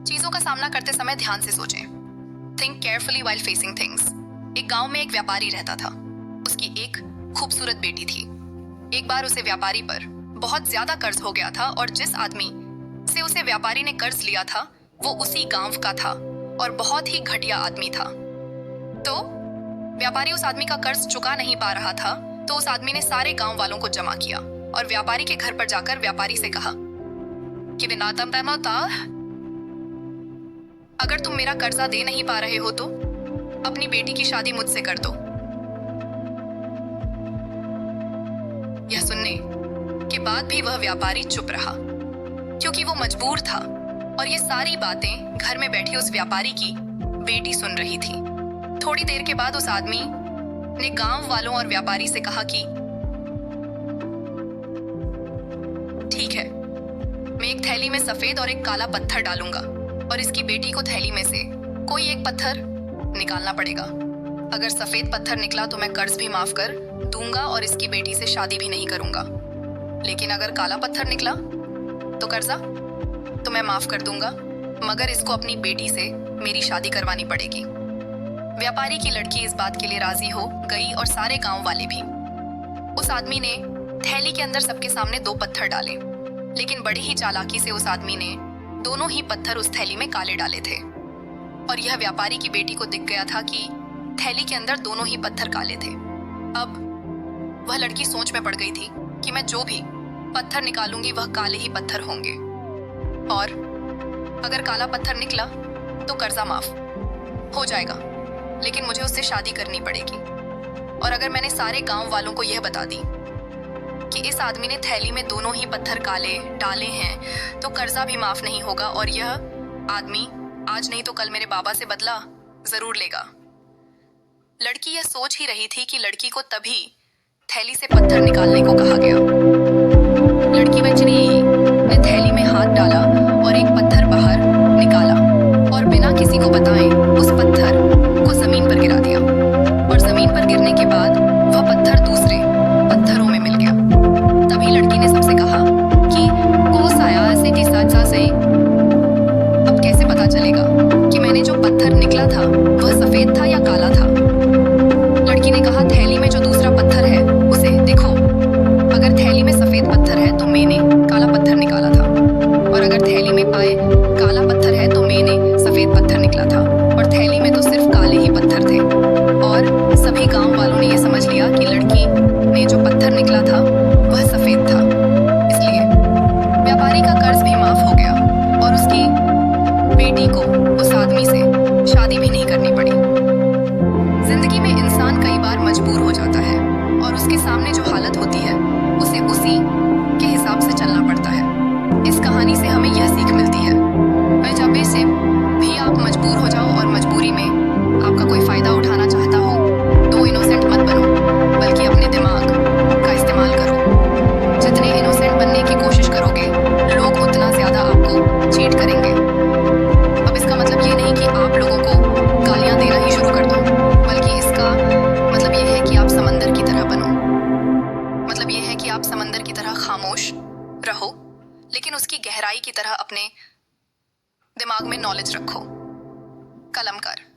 चीजों का सामना करते समय ध्यान से सोचें। Think carefully while facing things. एक गांव में एक व्यापारी रहता था। उसकी एक खूबसूरत बेटी थी। एक बार उसे व्यापारी पर बहुत ज्यादा कर्ज हो गया था और जिस आदमी से उसे व्यापारी ने कर्ज लिया था वो उसी गांव का था और बहुत ही घटिया आदमी था। तो व्यापारी उस आदमी का कर्ज चुका नहीं पा रहा था, तो उस आदमी ने सारे गांव वालों को जमा किया और व्यापारी के घर पर जाकर व्यापारी से कहा कि विनातम पैमाता, अगर तुम मेरा कर्जा दे नहीं पा रहे हो तो अपनी बेटी की शादी मुझसे कर दो। यह सुनने के बाद भी वह व्यापारी चुप रहा, क्योंकि वो मजबूर था और ये सारी बातें घर में बैठी उस व्यापारी की बेटी सुन रही थी। थोड़ी देर के बाद उस आदमी ने गांव वालों और व्यापारी से कहा कि ठीक है, मैं एक थैली में सफेद और एक काला पत्थर डालूंगा और इसकी बेटी को थैली में से कोई एक पत्थर निकालना पड़ेगा। अगर सफेद पत्थर निकला तो मैं कर्ज भी माफ कर दूंगा और इसकी बेटी से शादी भी नहीं करूंगा, लेकिन अगर काला पत्थर निकला तो कर्जा तो मैं माफ कर दूंगा, मगर इसको अपनी बेटी से मेरी शादी करवानी पड़ेगी। व्यापारी की लड़की इस बात के लिए राजी हो गई और सारे गांव वाले भी। उस आदमी ने थैली के अंदर सबके सामने 2 पत्थर डाले, लेकिन बड़ी ही चालाकी से उस आदमी ने दोनों ही पत्थर उस थैली में काले डाले थे और यह व्यापारी की बेटी को दिख गया था कि थैली के अंदर दोनों ही पत्थर काले थे। अब वह लड़की सोच में पड़ गई थी कि मैं जो भी पत्थर निकालूंगी वह काले ही पत्थर होंगे और अगर काला पत्थर निकला तो कर्जा माफ हो जाएगा, लेकिन मुझे उससे शादी करनी पड़ेगी। और अगर मैंने सारे गांव वालों को यह बता दी कि इस आदमी ने थैली में दोनों ही पत्थर काले डाले हैं तो कर्जा भी माफ नहीं होगा और यह आदमी आज नहीं तो कल मेरे बाबा से बदला जरूर लेगा। लड़की यह सोच ही रही थी कि लड़की को तभी थैली से पत्थर निकालने को कहा गया। लड़की बचनी ने थैली में हाथ डाला और एक पत्थर बाहर निकाला और बिना किसी को बताए उस पत्थर को जमीन पर गिरा दिया और जमीन पर गिरने के बाद वह पत्थर दूसरे पत्थरों में मिल गया। तभी लड़की ने सबसे कहा कि कोस आया ऐसे की साथ से अब कैसे पता चलेगा कि मैंने जो पत्थर निकला था वह सफेद था या काला था। लड़की ने कहा थैली में जो दूसरा पत्थर है उसे देखो, अगर थैली में सफेद पत्थर है तो मैंने काला पत्थर निकाला था और अगर थैली में पाए काला पत्थर है तो मैंने सफेद पत्थर निकला था और थैली में तो सिर्फ काले ही पत्थर थे। और सभी गांव वालों ने यह समझ लिया कि लड़की ने जो पत्थर निकला था वह सफेद था। इसलिए व्यापारी का कर्ज भी माफ हो गया और उसकी बेटी को उस आदमी से शादी भी नहीं करनी पड़ी। जिंदगी में इंसान कई बार मजबूर हो जाता है और उसके सामने जो हालत होती है उसे उसी के हिसाब से चलना पड़ता है। इस कहानी से हमें यह सीख मिलती है, वह जब से भी आप मजबूर हो जाओ और मजबूरी में आपका कोई फायदा उठाना चाहता हो तो इनोसेंट मत बनो, बल्कि अपने दिमाग का इस्तेमाल करो। जितने इनोसेंट बनने की कोशिश करोगे लोग उतना ज्यादा आपको चीट करेंगे। अब इसका मतलब ये नहीं कि आप लोगों को गालियां देना ही शुरू कर दो, बल्कि इसका मतलब ये है कि आप समंदर की तरह बनो। मतलब ये है कि आप समंदर की तरह खामोश रहो, लेकिन उसकी गहराई की तरह अपने दिमाग में नॉलेज रखो। कलम कर।